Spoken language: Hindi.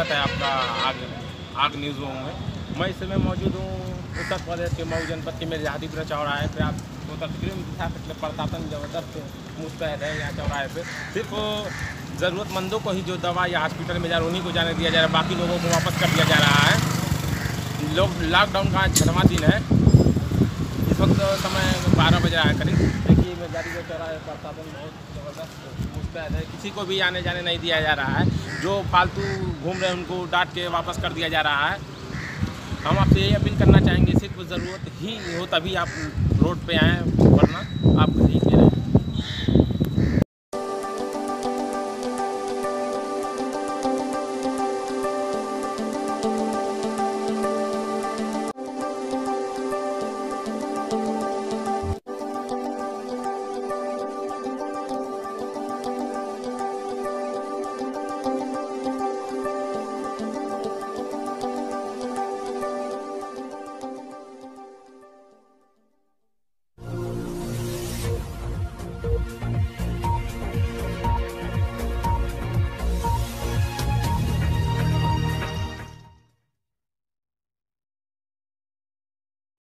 स्वागत है आपका आग न्यूज़ों में। मैं इस समय मौजूद हूँ उत्तर प्रदेश के मऊ जनपद के मेरे आदिपुरा चौराहे पे। आप तस्वीर में दिखा सकते प्रशासन ज़बरदस्त मुस्तैद है यहाँ चौराहे पे। सिर्फ ज़रूरतमंदों को ही जो दवा या हॉस्पिटल में जा रहा है उन्हीं को जाने दिया जा रहा है, बाकी लोगों को वापस कर दिया जा रहा है। लोग लॉकडाउन का 6वां दिन है। इस वक्त समय 12 बज रहा है करीब। देखिए मैं गाड़ी चौराहे प्रशासन बहुत ज़बरदस्त मुस्तैद है, किसी को भी आने जाने नहीं दिया जा रहा है। जो फालतू घूम रहे हैं उनको डांट के वापस कर दिया जा रहा है। हम आपसे यही अपील करना चाहेंगे, सिर्फ ज़रूरत ही हो तभी आप रोड पे आएँ, वरना